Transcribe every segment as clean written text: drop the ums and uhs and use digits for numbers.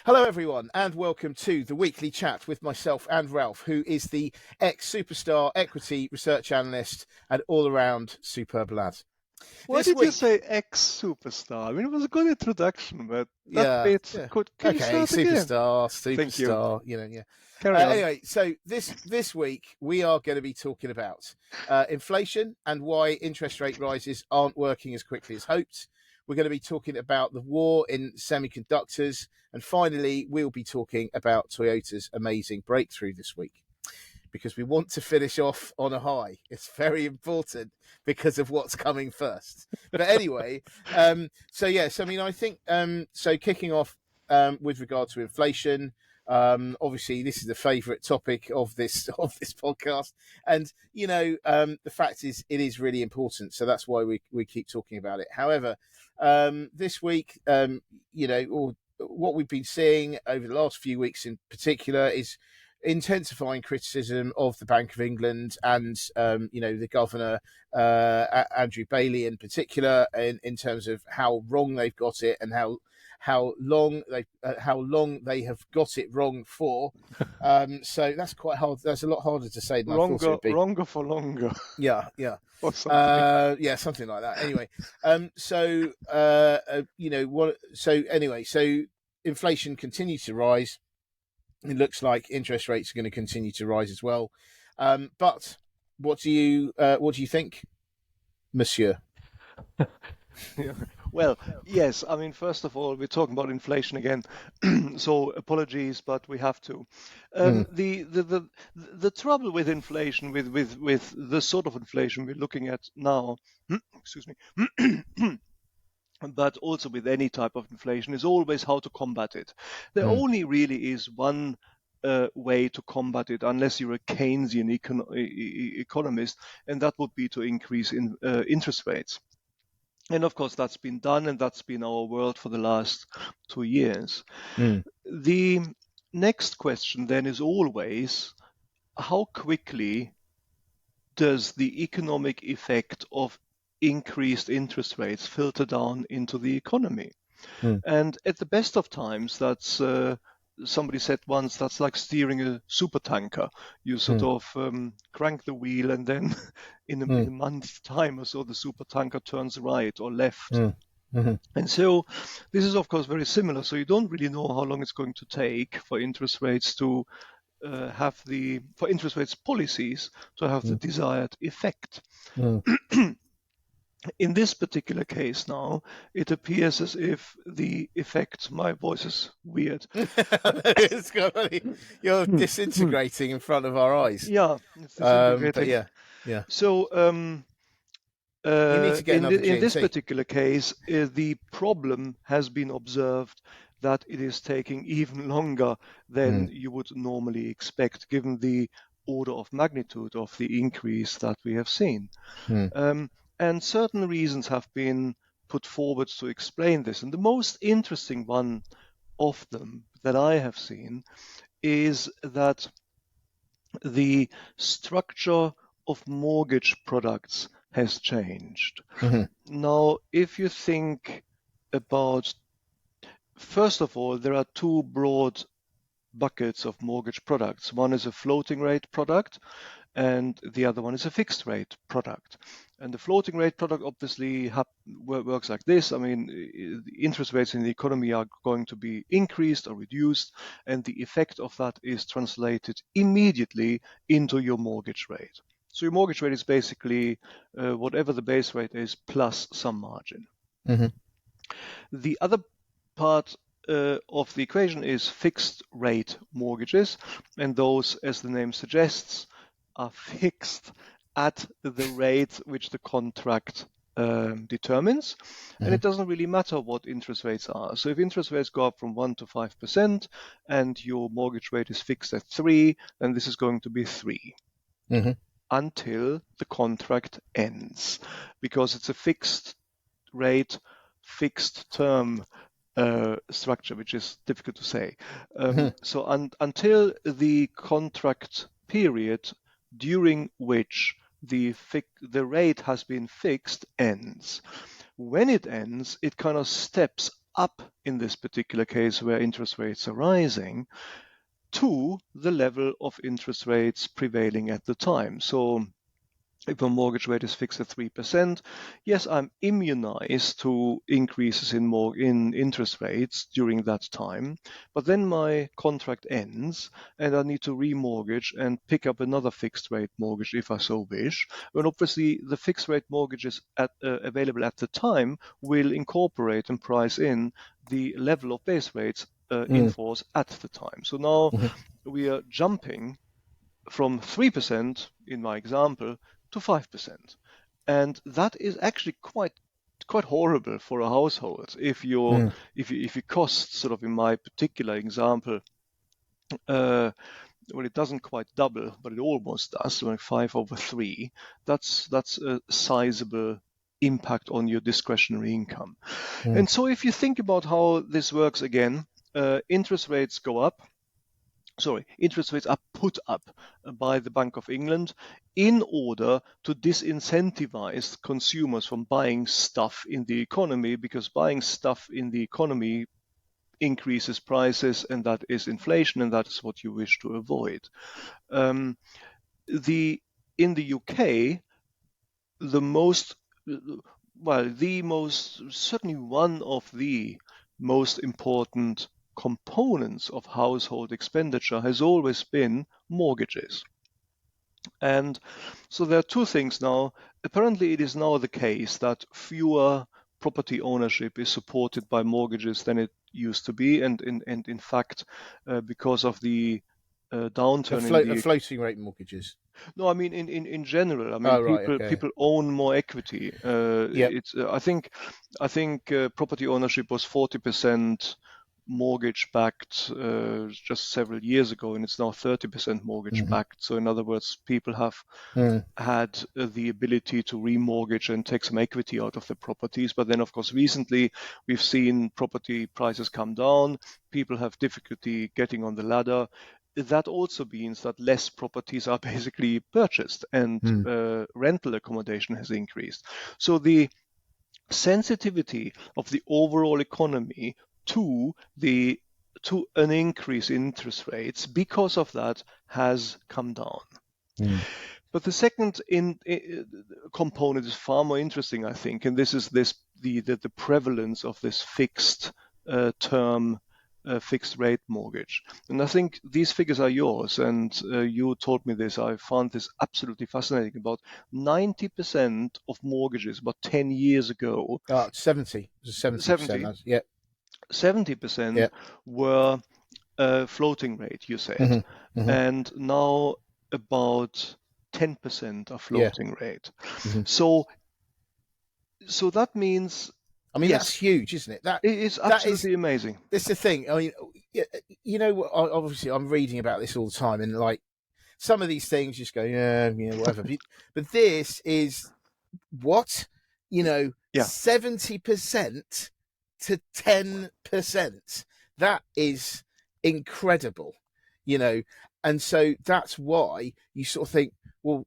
Hello, everyone, and welcome to the weekly chat with myself and Ralph, who is the ex-superstar equity research analyst and all-around superb lad. Why This did you week- say ex-superstar? I mean, it was a good introduction, but that Yeah, bit, yeah. can you start again? superstar, Thank you. yeah. Carry on. Anyway, so this week we are going to be talking about inflation and why interest rate rises aren't working as quickly as hoped. We're going to be talking about the war in semiconductors, and finally we'll be talking about Toyota's amazing breakthrough this week, because we want to finish off on a high. It's very important because of what's coming first. But anyway, I think so kicking off with regard to inflation, obviously this is the favourite topic of this podcast, and the fact is it is really important, so that's why we keep talking about it. However, this week, or what we've been seeing over the last few weeks in particular is intensifying criticism of the Bank of England and the governor Andrew Bailey in particular, in terms of how wrong they've got it and how long they have got it wrong for. So that's quite hard. That's a lot harder to say than I thought it would be. Wronger for longer. Yeah. Or something. Something like that. Anyway, so inflation continues to rise. It looks like interest rates are going to continue to rise as well. But what do you think, Monsieur? Yeah. Well, yes. I mean, first of all, we're talking about inflation again, so apologies, but we have to. The trouble with inflation, with the sort of inflation we're looking at now, excuse me. But also with any type of inflation, is always how to combat it. There only really is one way to combat it, unless you're a Keynesian economist, and that would be to increase interest rates. And of course, that's been done, and that's been our world for the last 2 years. The next question then is always, how quickly does the economic effect of increased interest rates filter down into the economy? And at the best of times, that's somebody said once, that's like steering a super tanker. You sort of crank the wheel, and then in a month's time or so, the super tanker turns right or left. And so this is of course very similar. So you don't really know how long it's going to take for interest rates to for interest rates policies to have the desired effect. In this particular case now, it appears as if the effect, my voice is weird. You're disintegrating in front of our eyes. Yeah, it's disintegrating. Yeah. So you need to get in this particular case, the problem has been observed that it is taking even longer than you would normally expect, given the order of magnitude of the increase that we have seen. And certain reasons have been put forward to explain this. And the most interesting one of them that I have seen is that the structure of mortgage products has changed. Now, if you think about, first of all, there are two broad buckets of mortgage products. One is a floating rate product, and the other one is a fixed rate product. And the floating rate product obviously works like this. I mean, the interest rates in the economy are going to be increased or reduced, and the effect of that is translated immediately into your mortgage rate. So your mortgage rate is basically whatever the base rate is plus some margin. The other part of the equation is fixed rate mortgages, and those, as the name suggests, are fixed at the rate which the contract determines, and it doesn't really matter what interest rates are. So if interest rates go up from 1 to 5% and your mortgage rate is fixed at 3, then this is going to be 3 until the contract ends, because it's a fixed rate, fixed term structure, which is difficult to say. So until the contract period during which the rate has been fixed ends. When it ends, it kind of steps up in this particular case where interest rates are rising to the level of interest rates prevailing at the time. So if a mortgage rate is fixed at 3%, yes, I'm immunized to increases in interest rates during that time, but then my contract ends and I need to remortgage and pick up another fixed rate mortgage if I so wish. And obviously, the fixed rate mortgages available at the time will incorporate and price in the level of base rates in force at the time. So now we are jumping from 3% in my example to 5%. And that is actually quite horrible for a household if your cost, sort of in my particular example, well, it doesn't quite double, but it almost does, like 5/3. That's a sizable impact on your discretionary income. And so if you think about how this works again, interest rates go up. Interest rates are put up by the Bank of England in order to disincentivize consumers from buying stuff in the economy, because buying stuff in the economy increases prices, and that is inflation, and that is what you wish to avoid. In the UK, certainly one of the most important components of household expenditure has always been mortgages. And so there are two things now. Apparently, it is now the case that fewer property ownership is supported by mortgages than it used to be, and in fact, because of the downturn floating rate mortgages. No, I mean in general. I mean, people own more equity. It's I think property ownership was 40% mortgage backed just several years ago, and it's now 30% mortgage backed. So in other words, people have had the ability to remortgage and take some equity out of the properties. But then, of course, recently we've seen property prices come down. People have difficulty getting on the ladder. That also means that less properties are basically purchased, and rental accommodation has increased. So the sensitivity of the overall economy to an increase in interest rates because of that has come down. But the second component is far more interesting, I think, and this is the prevalence of this fixed term fixed rate mortgage. And I think these figures are yours, and you told me this. I found this absolutely fascinating. About 90% of mortgages about 10 years ago. 70. 70%. Yeah. 70% were floating rate, you said. And now about 10% are floating rate. So that means, I mean, that's huge, isn't it? It is absolutely amazing. That's the thing. I mean, you know, obviously I'm reading about this all the time, and like some of these things just go, whatever. But this is what, 70% to 10%. That is incredible, and so that's why you sort of think, well,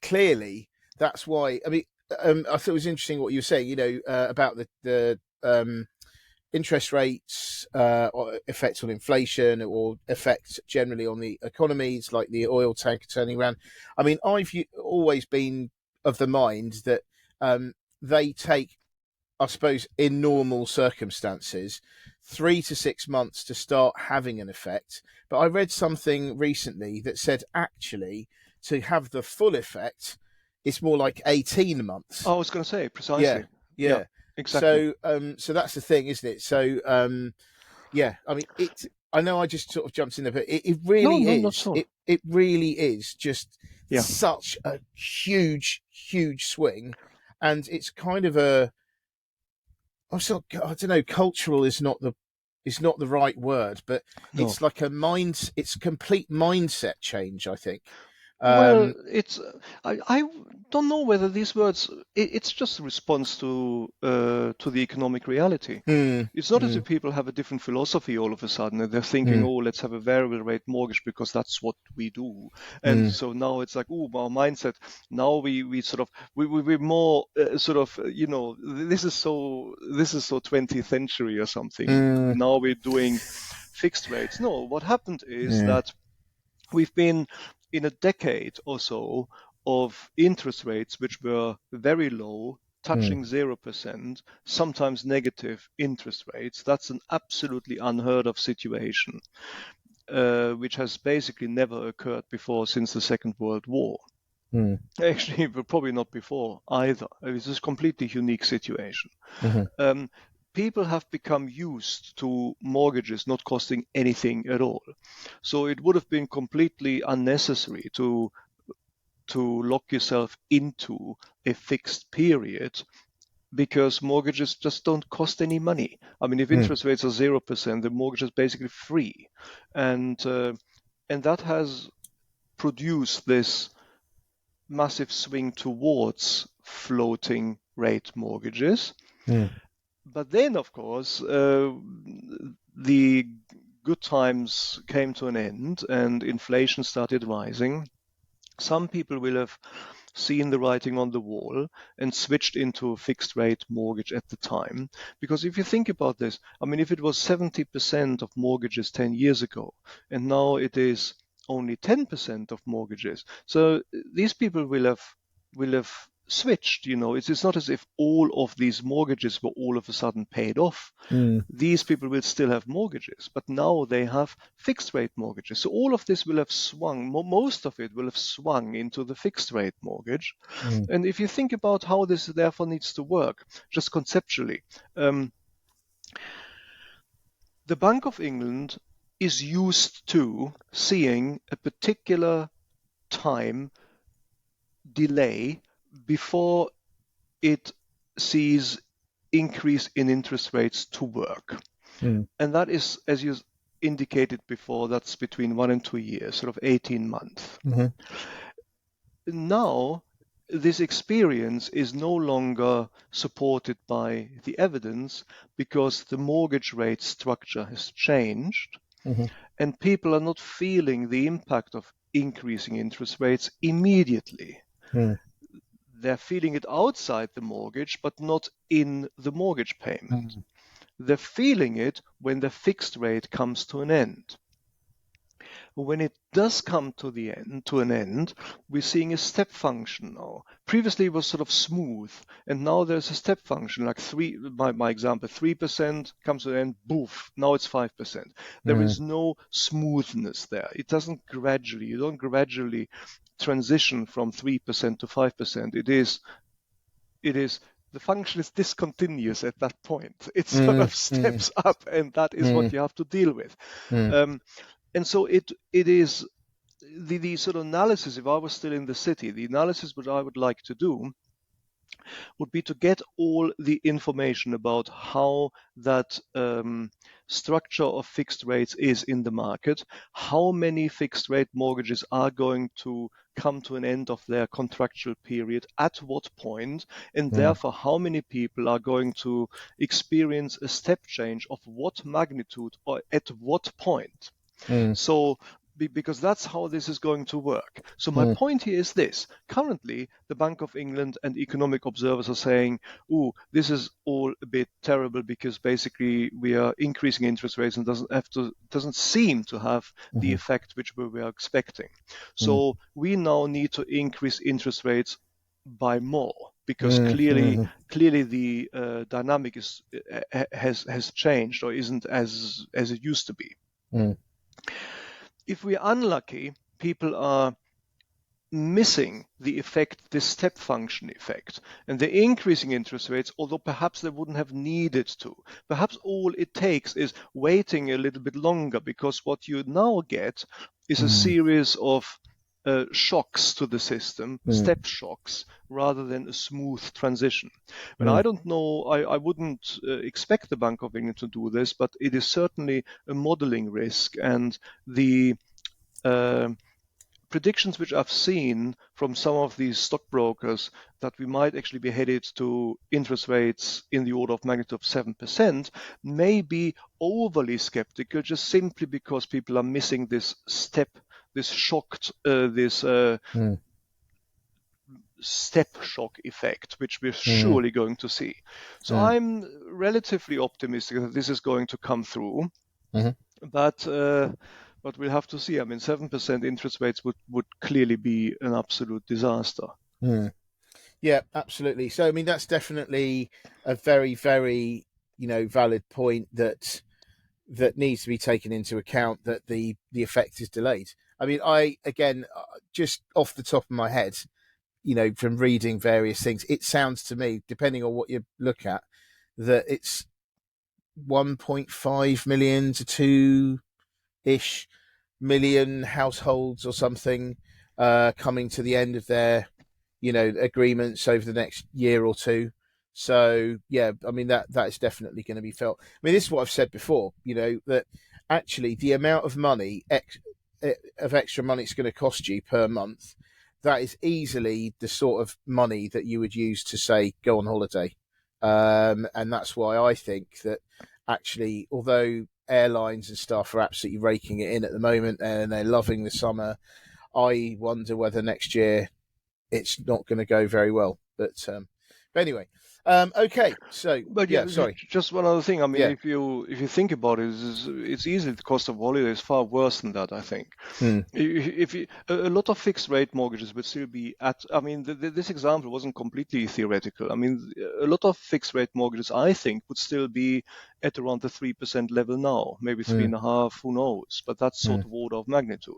clearly that's why. I mean, I thought it was interesting what you were saying, about the interest rates effects on inflation, or effects generally on the economies, like the oil tanker turning around. I mean, I've always been of the mind that they take, I suppose, in normal circumstances, 3 to 6 months to start having an effect. But I read something recently that said actually to have the full effect, it's more like 18 months. I was going to say, precisely. Yeah, exactly. So that's the thing, isn't it? So, I mean, I know I just sort of jumped in there, but it really is. It really is just such a huge, huge swing. And it's kind of I don't know, cultural is not the right word, but it's like it's a complete mindset change, I think. Well, Um, it's I don't know whether these words it's just a response to the economic reality. mm, It's not as mm, if people have a different philosophy all of a sudden and they're thinking, mm, oh, let's have a variable rate mortgage because that's what we do. And mm, so now it's like, oh, our mindset. Now we sort of we're more sort of this is so 20th century or something. mm, Now we're doing fixed rates. No, what happened is yeah, that we've been in a decade or so of interest rates which were very low, mm, touching 0%, sometimes negative interest rates. That's an absolutely unheard of situation, which has basically never occurred before since the Second World War. mm, Actually, but probably not before either. It's a completely unique situation. mhm, Um, People have become used to mortgages not costing anything at all. So it would have been completely unnecessary to lock yourself into a fixed period because mortgages just don't cost any money. I mean, if mm, interest rates are 0%, the mortgage is basically free, and uh, and that has produced this massive swing towards floating rate mortgages. mm, But then, of course, the good times came to an end and inflation started rising. Some people will have seen the writing on the wall and switched into a fixed rate mortgage at the time. Because if you think about this, I mean, if it was 70% of mortgages 10 years ago, and now it is only 10% of mortgages. So these people will have switched, it's not as if all of these mortgages were all of a sudden paid off. mm, These people will still have mortgages, but now they have fixed rate mortgages. So all of this will have swung, most of it will have swung into the fixed rate mortgage. mm, And if you think about how this therefore needs to work, just conceptually, um, the Bank of England is used to seeing a particular time delay before it sees increase in interest rates to work. mm, And that is, as you indicated before, that's between 1 and 2 years, sort of 18 months. mhm, Now, this experience is no longer supported by the evidence because the mortgage rate structure has changed mhm, and people are not feeling the impact of increasing interest rates immediately. mm, They're feeling it outside the mortgage, but not in the mortgage payment. mm, They're feeling it when the fixed rate comes to an end. When it does come to an end, we're seeing a step function now. Previously it was sort of smooth, and now there's a step function, like my example, 3% comes to an end, boof, now it's 5%. There mm, is no smoothness there. You don't gradually transition from 3% to 5%. It is the function is discontinuous at that point. It sort mm, of mm, steps up, and that is mm, what you have to deal with. mm, Um, and so it is the sort of analysis. If I was still in the city, the analysis which I would like to do would be to get all the information about how that structure of fixed rates is in the market, how many fixed rate mortgages are going to come to an end of their contractual period, at what point, and mm, therefore how many people are going to experience a step change of what magnitude or at what point. mm, So because that's how this is going to work. So my mm, point here is this. Currently, the Bank of England and economic observers are saying, "Oh, this is all a bit terrible because basically we are increasing interest rates and doesn't seem to have the mhm, effect which we were expecting. mm, So we now need to increase interest rates by more because mm, mhm, clearly the dynamic has changed or isn't as it used to be." mm, If we're unlucky, people are missing the effect, this step function effect, and the increasing interest rates, although perhaps they wouldn't have needed to. Perhaps all it takes is waiting a little bit longer, because what you now get is a mm, series of shocks to the system, mm, step shocks, rather than a smooth transition. But I mm, don't know, I wouldn't expect the Bank of England to do this, but it is certainly a modeling risk, and the uh, predictions which I've seen from some of these stockbrokers that we might actually be headed to interest rates in the order of magnitude of 7% may be overly skeptical just simply because people are missing this step, this shocked, this Mm, step shock effect, which we're mm, surely going to see. So mm, I'm relatively optimistic that this is going to come through, mhm, but we'll have to see. I mean, 7% interest rates would clearly be an absolute disaster. mm. Yeah, absolutely. So, I mean, that's definitely a very, very, valid point that needs to be taken into account, that the effect is delayed. I mean, I again, just off the top of my head, from reading various things, it sounds to me, depending on what you look at, that it's 1.5 million to 2 ish million households or something coming to the end of their agreements over the next year or two. So yeah, I mean that is definitely going to be felt. I mean, this is what I've said before. That actually the amount of money of extra money it's going to cost you per month, that is easily the sort of money that you would use to say go on holiday. And that's why I think that actually, although airlines and stuff are absolutely raking it in at the moment and they're loving the summer, I wonder whether next year it's not going to go very well. But anyway, okay. So But yeah, yeah, sorry. just one other thing. I mean, Yeah. if you think about it, it's easily the cost of holiday is far worse than that. I think. Hmm. If you, a lot of fixed rate mortgages would still be at, I mean, this example wasn't completely theoretical. I mean, a lot of fixed rate mortgages, I think, would still be at around the 3% level now, maybe three Hmm. and a half, who knows? But that's Hmm. sort of order of magnitude.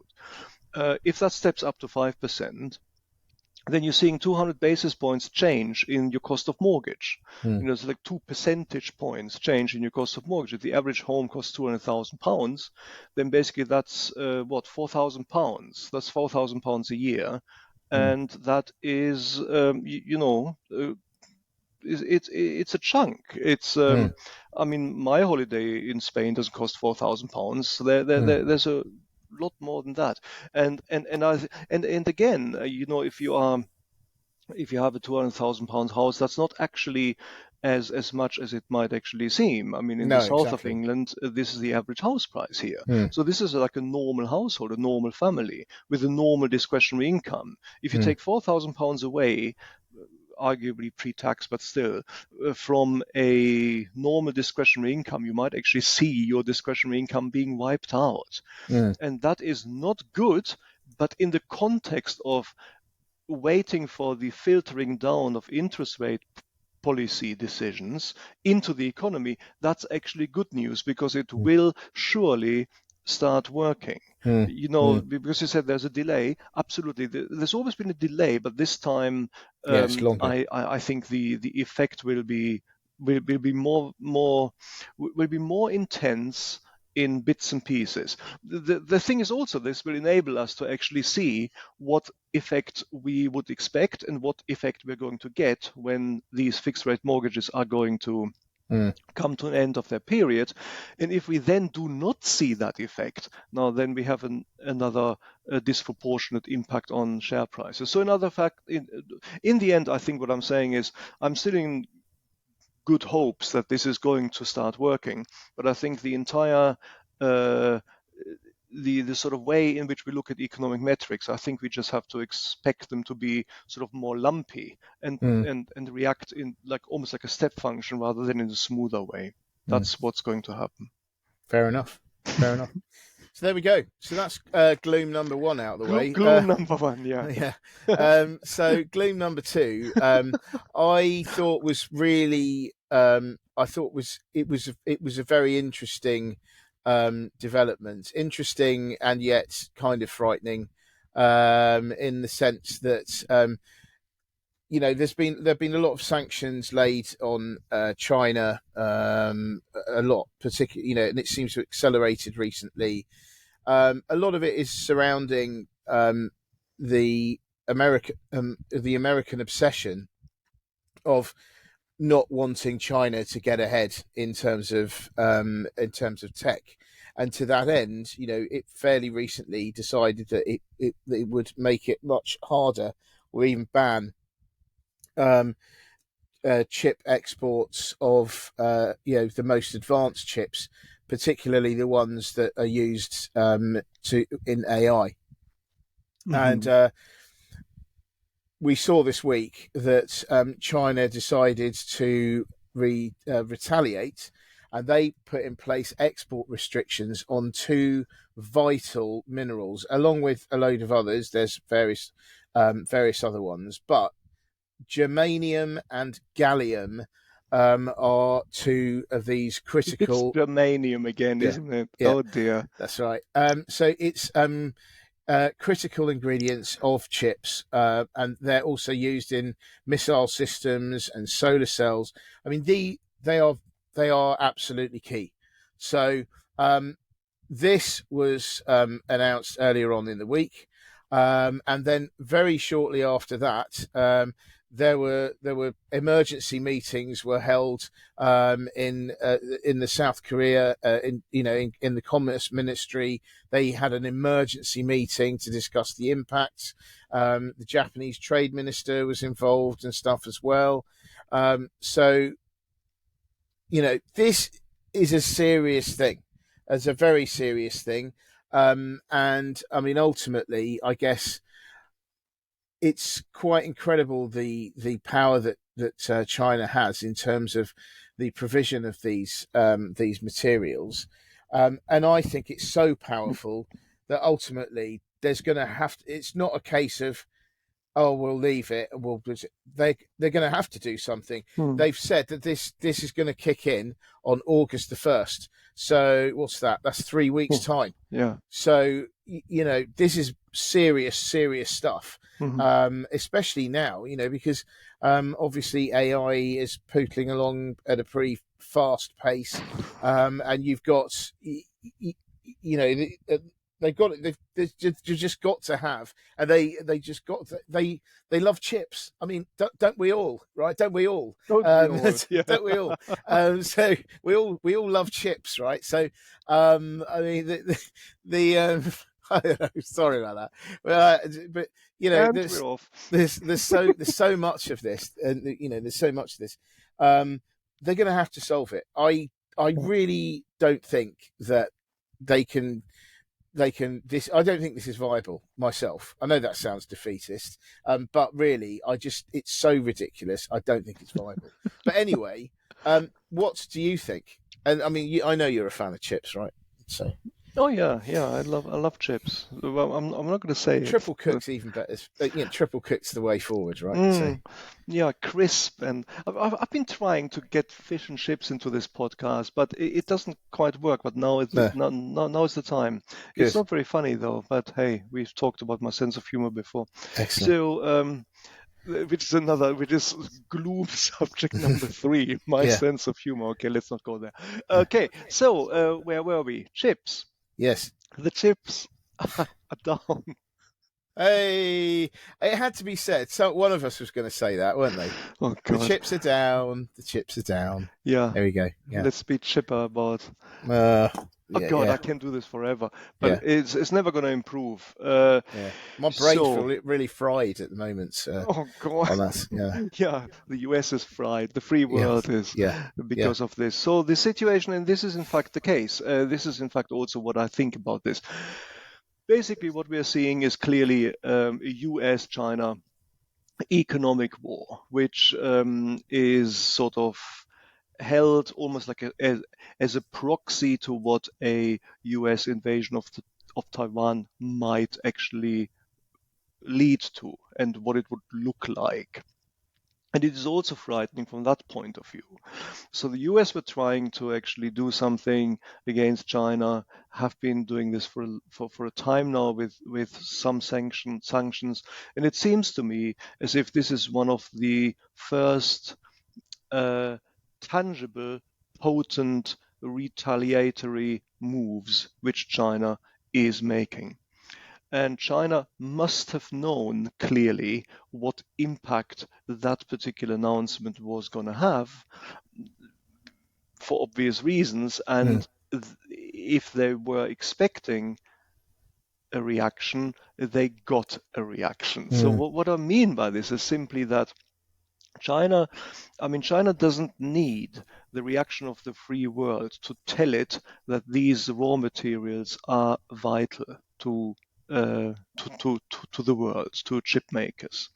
If that steps up to 5%, then you're seeing 200 basis points change in your cost of mortgage. Hmm. It's like 2 percentage points change in your cost of mortgage. If the average home costs £200,000, then basically that's what, £4,000. That's £4,000 a year, Hmm. and that is it's a chunk. It's Hmm. I mean, my holiday in Spain doesn't cost £4,000. So Hmm. there's a lot more than that. And again, if you have a £200,000 house, that's not actually as much as it might actually seem. I mean, in the No, south of exactly. England, this is the average house price here. Hmm. So this is like a normal household, a normal family with a normal discretionary income. If you Hmm. take £4,000 away, arguably pre-tax, but still, from a normal discretionary income, you might actually see your discretionary income being wiped out. Hmm. And that is not good, but in the context of waiting for the filtering down of interest rate policy decisions into the economy, that's actually good news because it Hmm. will surely start working. Hmm. Hmm. Because you said there's a delay. Absolutely, there's always been a delay, but this time, Yeah, it's longer. I think the effect will be will be more intense in bits and pieces. The thing is also this will enable us to actually see what effect we would expect and what effect we're going to get when these fixed rate mortgages are going to Hmm. come to an end of their period. And if we then do not see that effect, now then we have another disproportionate impact on share prices. So another fact, in the end, I think what I'm saying is I'm still in good hopes that this is going to start working. But I think the entire uh, the sort of way in which we look at economic metrics, I think we just have to expect them to be sort of more lumpy Hmm. and react in like almost like a step function rather than in a smoother way. Hmm. That's what's going to happen. Fair enough. Fair enough. So there we go. So that's gloom number one out of the way. Gloom number one, yeah. Yeah. So gloom number two, I thought was really, I thought it was a very interesting development, interesting and yet kind of frightening, in the sense that there've been a lot of sanctions laid on China, a lot, particularly, and it seems to have accelerated recently. A lot of it is surrounding the the American obsession of not wanting China to get ahead in terms of tech, And to that end, it fairly recently decided that it would make it much harder or even ban um, chip exports of the most advanced chips, particularly the ones that are used in AI. And we saw this week that China decided to retaliate, and they put in place export restrictions on two vital minerals, along with a load of others. There's various other ones, but germanium and gallium are two of these It's critical. germanium again, Yeah, isn't it? yeah, Oh dear. that's right. So it's critical ingredients of chips, and they're also used in missile systems and solar cells. I mean, they are absolutely key. So this was announced earlier on in the week, and then very shortly after that, there were emergency meetings were held in the South Korea in the Commerce Ministry. They had an emergency meeting to discuss the impacts. The Japanese trade minister was involved and stuff as well. So this is a serious thing. It's a very serious thing. And I mean, ultimately, I guess it's quite incredible the power that China has in terms of the provision of these materials, and I think it's so powerful that ultimately there's going to have to. It's not a case of, oh, we'll leave it and they're going to have to do something. They've said that this is going to kick in on August the 1st. So what's that? That's 3 weeks time. Yeah. So this is serious stuff. Especially now, because obviously AI is pootling along at a pretty fast pace, and you've got they've got it. They've just got to have, and they just got to, they love chips. I mean, don't we all, right? Don't we all? Don't we all? Yeah. Don't we all? So we all love chips, right? So I mean the I don't know. Sorry about that, but there's so much of this, and there's so much of this. They're going to have to solve it. I really don't think that they can this. I don't think this is viable myself. I know that sounds defeatist, but really, it's so ridiculous. I don't think it's viable. But anyway, what do you think? And I mean, I know you're a fan of chips, right? So. Oh yeah, I love chips. Well, I'm not going to say triple cook's even better. Triple cook's the way forward, right? So. Yeah, crisp, and I've been trying to get fish and chips into this podcast, but it doesn't quite work. But now it's now is the time. Good. It's not very funny though. But hey, we've talked about my sense of humor before. Excellent. So which is gloom subject number 3, my sense of humor. Okay, let's not go there. Okay, so where were we? Chips. Yes. The chips are down. Hey, it had to be said. So one of us was going to say that, weren't they? Oh God. The chips are down. The chips are down. Yeah. There we go. Yeah. Let's be chipper about. Oh God, I can do this forever, but it's never going to improve. My brain's really fried at the moment. Oh God, on that. Yeah. Yeah, the US is fried. The free world is because of this. So the situation, and this is in fact the case. This is in fact also what I think about this. Basically, what we are seeing is clearly a US-China economic war, which is sort of held almost like as a proxy to what a US invasion of Taiwan might actually lead to and what it would look like. And it is also frightening from that point of view. So the US were trying to actually do something against China, have been doing this for a time now with some sanctions. And it seems to me as if this is one of the first tangible, potent, retaliatory moves which China is making. And China must have known clearly what impact that particular announcement was going to have for obvious reasons. And if they were expecting a reaction, they got a reaction. So Mm, what I mean by this is simply that China, China doesn't need the reaction of the free world to tell it that these raw materials are vital to the world, to chip makers.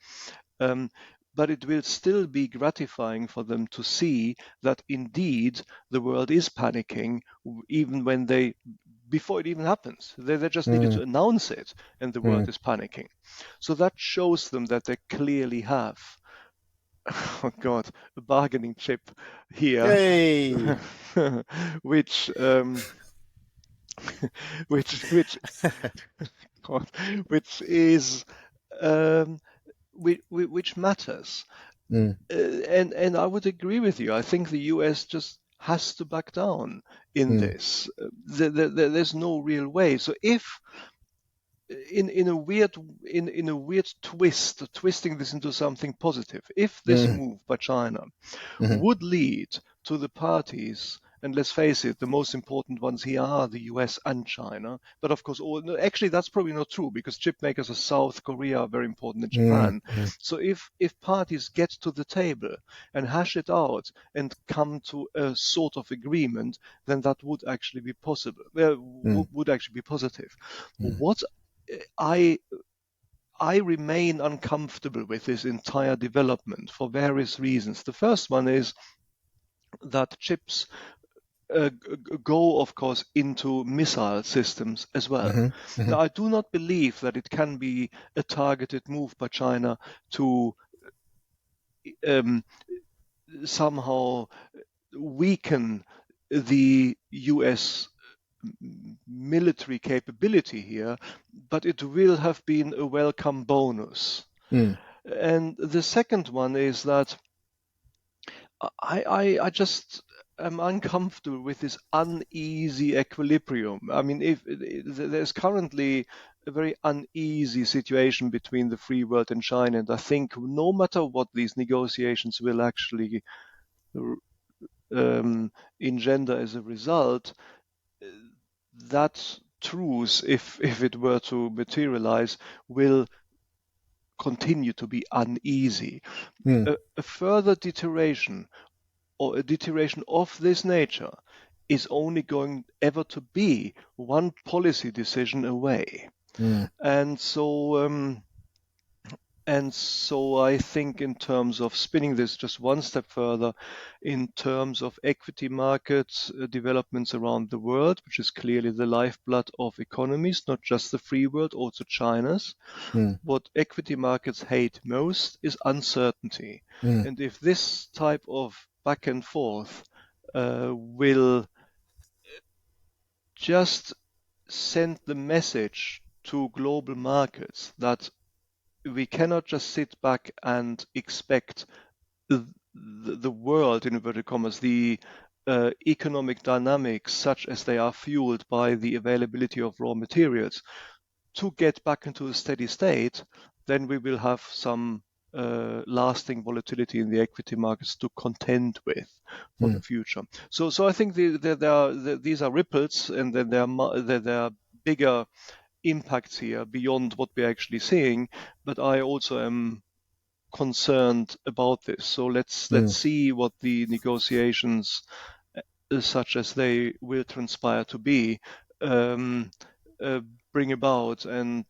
Um, but it will still be gratifying for them to see that indeed the world is panicking, even when before it even happens. They just needed mm, to announce it, and the mm. world is panicking. So that shows them that they clearly have, oh God, a bargaining chip here, Hey. which which God, which is um, which matters. Mm, And I would agree with you. I think the US just has to back down in mm, this. There's no real way. So if in a weird in a weird twisting this into something positive, if this mm, move by China mhm, would lead to the parties, and let's face it, the most important ones here are the US and China. But of course, no, actually, that's probably not true because chip makers of South Korea are very important in mm, Japan. mm, So if parties get to the table and hash it out and come to a sort of agreement, then that would actually be possible. mm, Would actually be positive. mm, What I I remain uncomfortable with this entire development for various reasons. The first one is that chips go, of course, into missile systems as well. mhm, mhm, Now, I do not believe that it can be a targeted move by China to um, somehow weaken the US military capability here, but it will have been a welcome bonus. mm, And the second one is that I just am uncomfortable with this uneasy equilibrium. I mean, if there's currently a very uneasy situation between the free world and China, and I think no matter what these negotiations will actually engender as a result, that truce, if it were to materialize, will continue to be uneasy. mm, A further deterioration or a deterioration of this nature is only going ever to be one policy decision away. mm, And so, I think in terms of spinning this just one step further, in terms of equity markets developments around the world, which is clearly the lifeblood of economies, not just the free world, also China's. mm, What equity markets hate most is uncertainty. mm, And if this type of back and forth will just send the message to global markets that we cannot just sit back and expect the world, in inverted commas, the economic dynamics, such as they are fueled by the availability of raw materials, to get back into a steady state, then we will have some lasting volatility in the equity markets to contend with for the mm, future. So I think these are ripples, and then there are bigger impacts here beyond what we're actually seeing. But I also am concerned about this. So let's mm, see what the negotiations, such as they will transpire to be, um, uh, bring about, and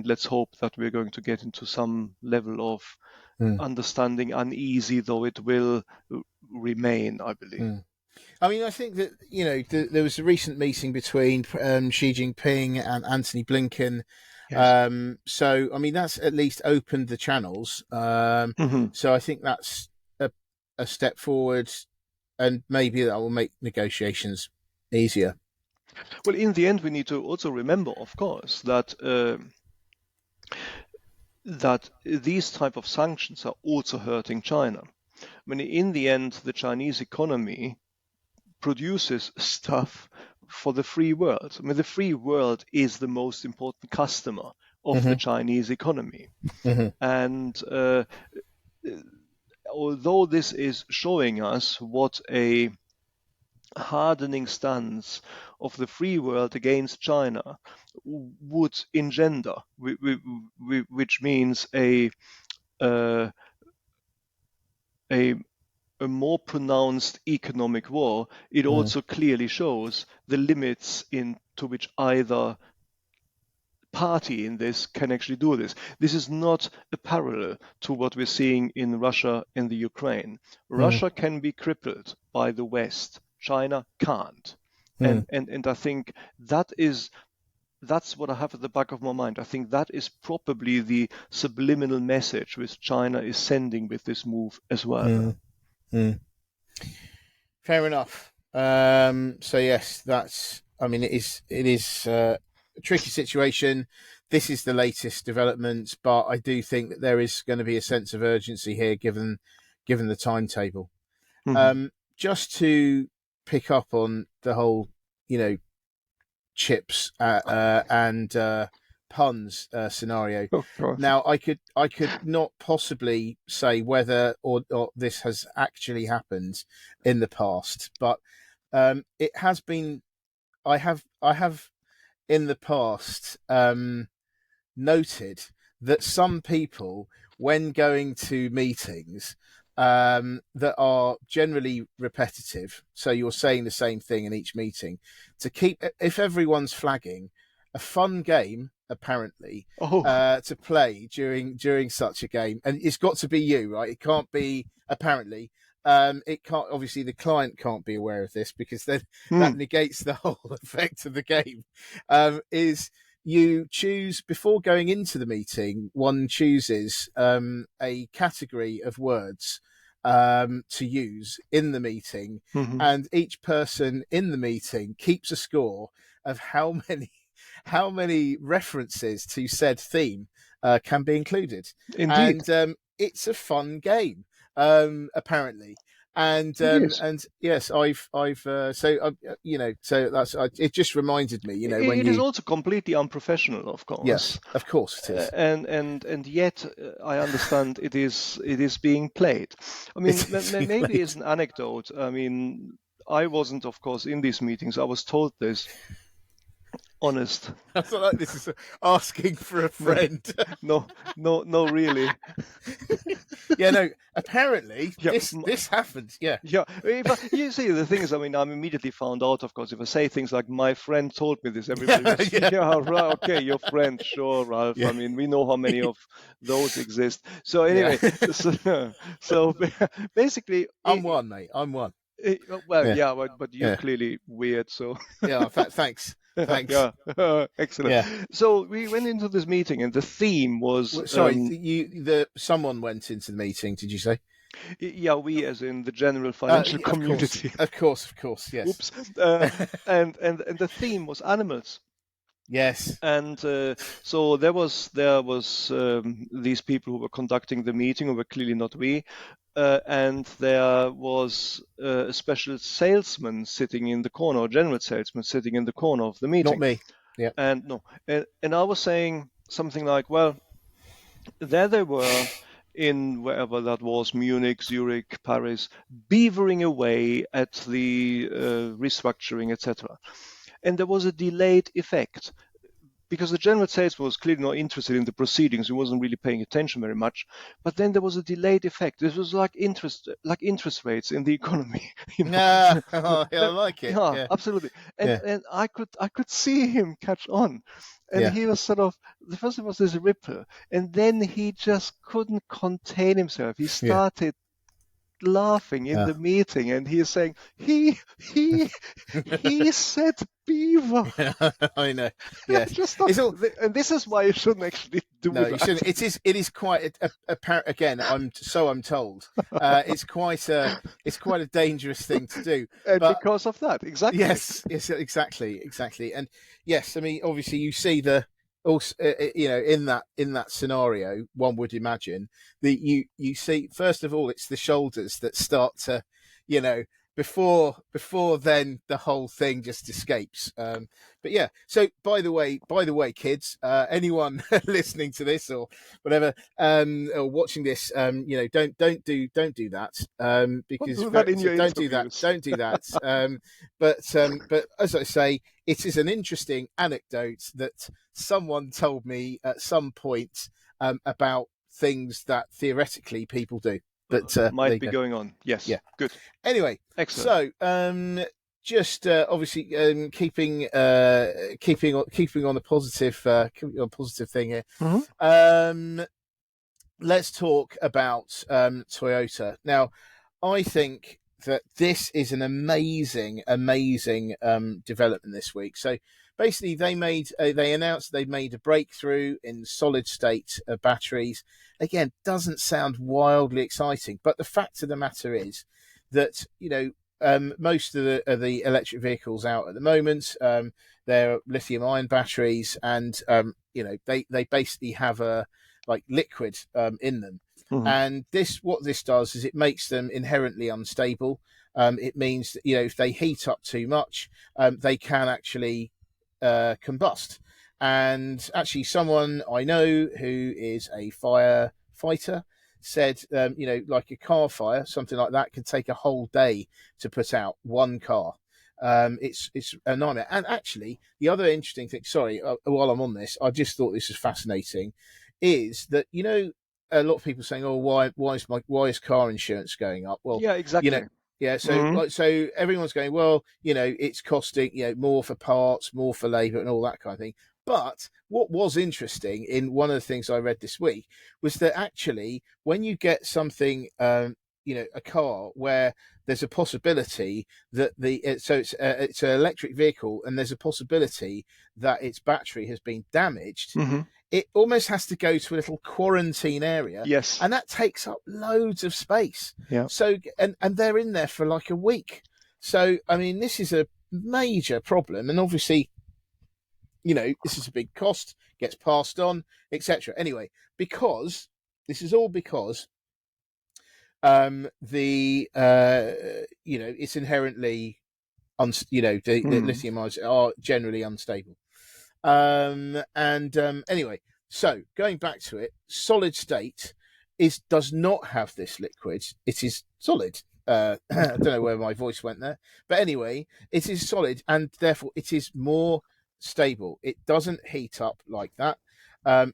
let's hope that we're going to get into some level of mm, understanding, uneasy though it will remain, I believe. mm. I mean, I think that there was a recent meeting between Xi Jinping and Anthony Blinken. Yes. So, I mean, that's at least opened the channels. Hmm. So, I think that's a step forward, and maybe that will make negotiations easier. Well, in the end, we need to also remember, of course, that these type of sanctions are also hurting China. I mean, in the end, the Chinese economy produces stuff for the free world. I mean, the free world is the most important customer of the Hmm, Chinese economy. hmm, And although this is showing us what a hardening stance of the free world against China would engender, which means uh, a a more pronounced economic war, it also clearly shows the limits into which either party in this can actually do this. This is not a parallel to what we're seeing in Russia and the Ukraine. Russia can be crippled by the West. China can't. And I think that's what I have at the back of my mind. I think that is probably the subliminal message which China is sending with this move as well. Fair enough. So yes, that's. I mean, it is a tricky situation. This is the latest developments, but I do think that there is going to be a sense of urgency here, given the timetable. Just to pick up on the whole, chips and puns scenario. Now, I could not possibly say whether or this has actually happened in the past, but it has been. I have in the past noted that some people, when going to meetings that are generally repetitive, so you're saying the same thing in each meeting, to keep, if everyone's flagging, a fun game apparently to play during such a game, and it's got to be you, right? It can't be apparently. It can't, obviously the client can't be aware of this, because then that negates the whole effect of the game. Is you choose, before going into the meeting, one chooses a category of words to use in the meeting, and each person in the meeting keeps a score of how many references to said theme can be included. Indeed. And it's a fun game, apparently. And yes, I've so so that's it. Just reminded me, when it is also completely unprofessional, of course. Yes, of course it is. And yet I understand it is being played. I mean, maybe as an anecdote. I mean, I wasn't, of course, in these meetings. I was told this. Honest. I feel like this is asking for a friend. No, really. Yeah, no. Apparently, this happened. Yeah. Yeah. But you see, the thing is, I mean, I'm immediately found out. Of course, if I say things like "my friend told me this," everybody goes, right, okay, your friend, sure, Ralph. Yeah. I mean, we know how many of those exist. So anyway, so basically, I'm one, mate. I'm one. Well, but you're clearly weird. So yeah, thanks. Thanks. Yeah, excellent. Yeah. So we went into this meeting, and the theme was. Someone went into the meeting. Did you say? Yeah, we, as in the general financial community. Of course, yes. Oops. And the theme was animals. Yes. And so there was these people who were conducting the meeting, who were clearly not we. And there was a special salesman sitting in the corner, or general salesman sitting in the corner of the meeting. Not me. Yeah. And I was saying something like, well, there they were in wherever that was, Munich, Zurich, Paris, beavering away at the restructuring, etc. And there was a delayed effect, because the general salesman was clearly not interested in the proceedings. He wasn't really paying attention very much. But then there was a delayed effect. This was like interest rates in the economy. I like it. Yeah, absolutely. And I could see him catch on. And he was sort of, the first was this ripple, and then he just couldn't contain himself. He started laughing in the meeting, and he is saying, he said beaver. I know. Yeah. And this is why you shouldn't actually do that. You shouldn't. It is quite again. I'm told. It's quite a dangerous thing to do. And because of that, exactly. Yes, exactly. And yes, I mean, obviously, you see also, in that scenario, one would imagine that you see, first of all, it's the shoulders that start to, before then the whole thing just escapes. But yeah, so by the way, kids, anyone listening to this or whatever, or watching this, don't do that, Don't because do that in so your don't do that, interviews. don't do that. But as I say, it is an interesting anecdote that someone told me at some point, about things that theoretically people do. But there Might you be go. going on. Yes, Yeah. good, Anyway, excellent. so just obviously, keeping on the positive thing here. Hmm. Um, let's talk about Toyota. Now, I think that this is an amazing development this week. So basically, they announced they made a breakthrough in solid state batteries. Again, doesn't sound wildly exciting, but the fact of the matter is that most of the electric vehicles out at the moment, they're lithium ion batteries, and they basically have a like liquid in them. Hmm. And what this does is it makes them inherently unstable. It means that, if they heat up too much, they can actually combust. And actually, someone I know who is a firefighter said, like a car fire, something like that, can take a whole day to put out one car. It's a nightmare. And actually, the other interesting thing, sorry, while I'm on this, I just thought this was fascinating, is that a lot of people saying, "Oh, why is car insurance going up?" Well, Yeah, you know, exactly. yeah. So Hmm. so everyone's going, well, it's costing more for parts, more for labour, and all that kind of thing. But what was interesting in one of the things I read this week was that actually, when you get something, a car where there's a possibility that it's an electric vehicle, and there's a possibility that its battery has been damaged, Hmm. it almost has to go to a little quarantine area, Yes. and that takes up loads of space. Yeah. So, and they're in there for like a week. So, I mean, this is a major problem, and obviously, this is a big cost, gets passed on, etc. Anyway, because this is all because it's inherently the Hmm. lithium ions are generally unstable. And anyway, so going back to it, solid state does not have this liquid. It is solid. I don't know where my voice went there, but anyway, it is solid, and therefore it is more stable. It doesn't heat up like that.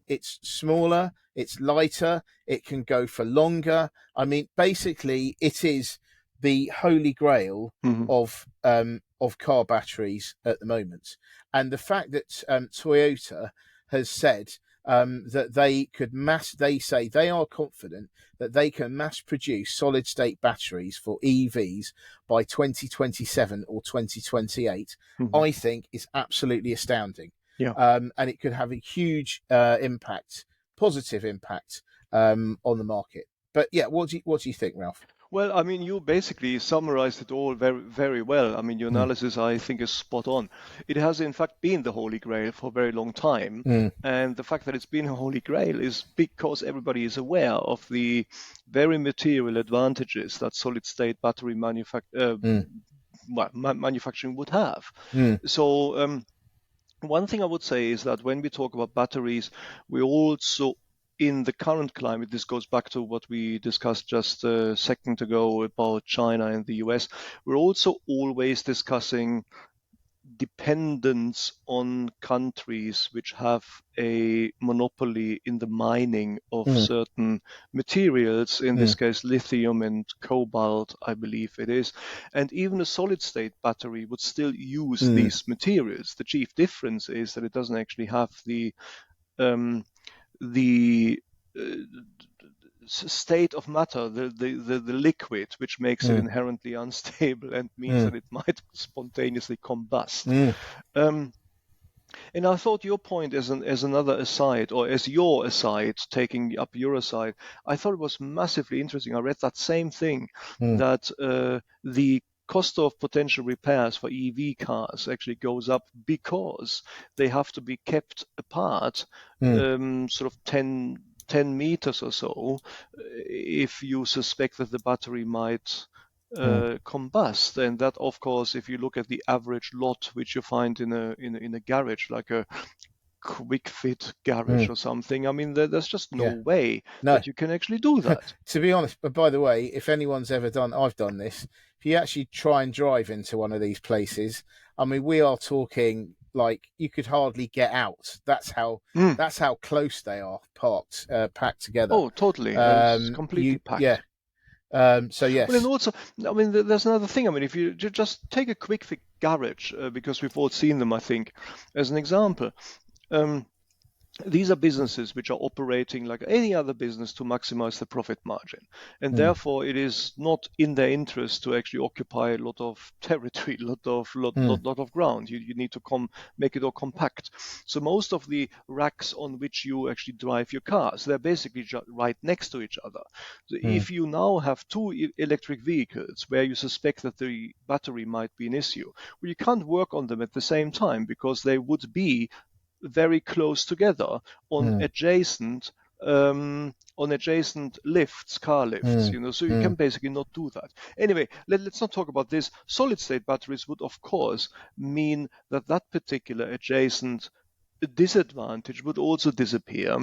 It's smaller. It's lighter. It can go for longer. I mean, basically, it is the holy grail Hmm. of car batteries at the moment. And the fact that Toyota has said that they say they are confident that they can mass produce solid state batteries for EVs by 2027 or 2028, Hmm. I think is absolutely astounding. Yeah. And it could have a huge positive impact on the market. But yeah, what do you think, Ralph? Well, I mean, you basically summarized it all very, very well. I mean, your Mm, analysis, I think, is spot on. It has, in fact, been the Holy Grail for a very long time. mm, And the fact that it's been a Holy Grail is because everybody is aware of the very material advantages that solid state battery mm, manufacturing would have. mm, So, one thing I would say is that when we talk about batteries, we also, in the current climate, this goes back to what we discussed just a second ago about China and the US, we're also always discussing dependence on countries which have a monopoly in the mining of mm, certain materials, in this mm, case lithium and cobalt, I believe it is. And even a solid state battery would still use mm, these materials. The chief difference is that it doesn't actually have um, the state of matter, the liquid, which makes it mm, inherently unstable and means mm, that it might spontaneously combust. mm, Um, and I thought your point as another aside, or as your aside, taking up your aside, I thought it was massively interesting. I read that same thing, mm, that the cost of potential repairs for EV cars actually goes up because they have to be kept apart, mm, sort of 10 meters or so, if you suspect that the battery might combust, and that, of course, if you look at the average lot which you find in a garage, like a quick fit garage Mm. or something, I mean, there's just no Yeah. way No. that you can actually do that. To be honest, but by the way, if anyone's ever done, I've done this. If you actually try and drive into one of these places, I mean, we are talking like you could hardly get out. Mm. That's how close they are packed together. Oh, totally. It's completely Yeah. packed. So Well, and yes. also, I mean, there's another thing. I mean, if you just take a quick fit garage, because we've all seen them, I think, as an example. Um, These are businesses which are operating like any other business to maximize the profit margin. And Mm, therefore, it is not in their interest to actually occupy a lot of territory, mm, lot of ground. You need to make it all compact. So most of the racks on which you actually drive your cars, they're basically right next to each other. So mm, if you now have two electric vehicles where you suspect that the battery might be an issue, well, you can't work on them at the same time because they would be very close together on mm, adjacent lifts, car lifts, mm, so you can mm, basically not do that. Anyway, let's not talk about this. Solid state batteries would, of course, mean that that particular adjacent disadvantage would also disappear.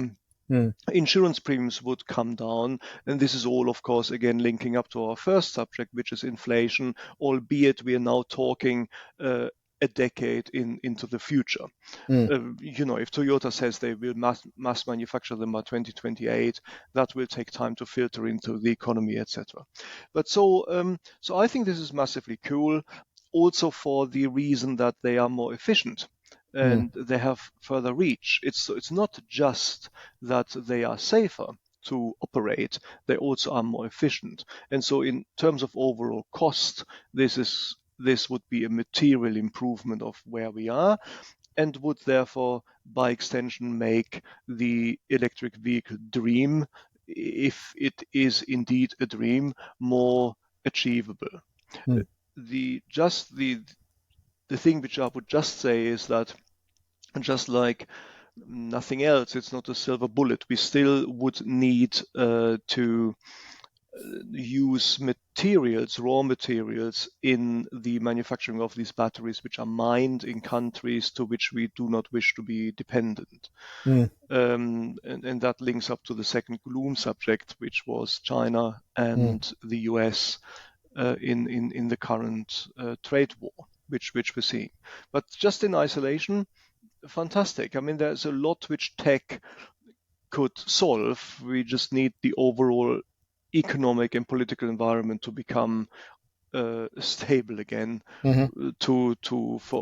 mm, Insurance premiums would come down, and this is all, of course, again linking up to our first subject, which is inflation, albeit we are now talking a decade into the future. mm, If Toyota says they will mass manufacture them by 2028, that will take time to filter into the economy, etc. But so I think this is massively cool, also for the reason that they are more efficient mm, and they have further reach. It's not just that they are safer to operate, they also are more efficient. And so in terms of overall cost, this would be a material improvement of where we are, and would therefore, by extension, make the electric vehicle dream, if it is indeed a dream, more achievable. mm, The just the thing which I would just say is that, just like nothing else, it's not a silver bullet. We still would need to use raw materials in the manufacturing of these batteries, which are mined in countries to which we do not wish to be dependent. mm, And that links up to the second gloom subject, which was China mm, and the US in the current trade war, which we're seeing. But just in isolation, fantastic. I mean, there's a lot which tech could solve. We just need the overall economic and political environment to become stable again, mhm,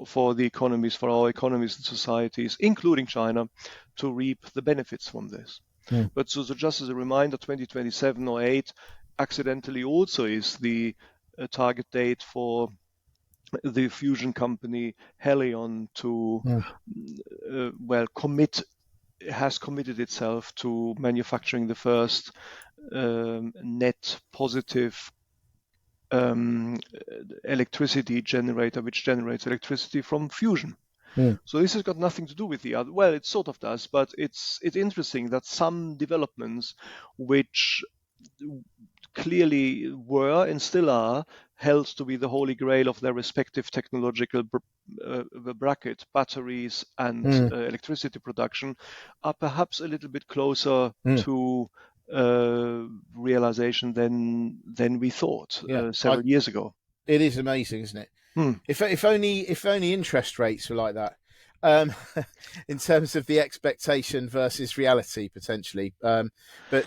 for the economies, for our economies and societies, including China, to reap the benefits from this. mm, But so just as a reminder, 2027 or 8 accidentally also is the target date for the fusion company Helion to mm, has committed itself to manufacturing the first net positive electricity generator, which generates electricity from fusion. mm, So this has got nothing to do with the other. Well, it sort of does, but it's interesting that some developments which clearly were and still are held to be the holy grail of their respective technological bracket, batteries and mm, electricity production, are perhaps a little bit closer mm. to realization than we thought Yeah, several years ago. it is amazing, isn't it? Hmm. If only interest rates were like that, um, in terms of the expectation versus reality potentially. But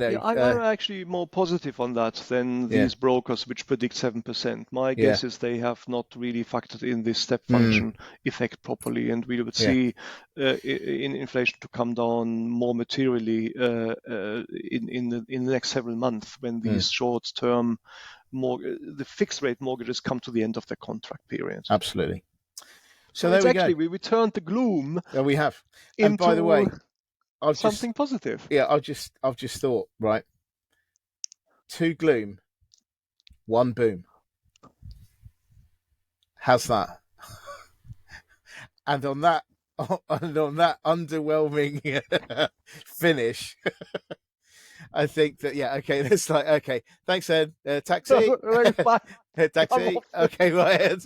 Yeah, I'm actually more positive on that than yeah, these brokers which predict 7%. My yeah, guess is they have not really factored in this step mm, function effect properly, and we would yeah, see in inflation to come down more materially in the next several months, when mm, these short-term the fixed rate mortgages come to the end of their contract period. absolutely. So So there it's we go. actually we turned the gloom There we have. And by the into way, I've just something positive. yeah, I've just thought, right, two gloom, one boom. How's that? And on that and on that underwhelming finish, I think that, yeah, okay, that's like, okay, thanks, Ed. Taxi. Bye. Come Taxi. off. Okay, right, Ed.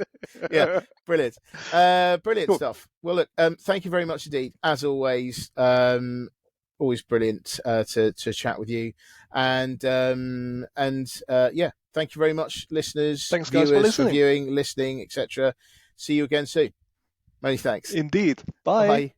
Yeah, brilliant. Brilliant Cool. stuff. Well, look, thank you very much indeed, as always. Always brilliant to chat with you. And yeah, thank you very much, listeners, Thanks, guys, for viewers, for listening. viewing, listening, etc. See you again soon. Many thanks. Indeed. Bye. Bye.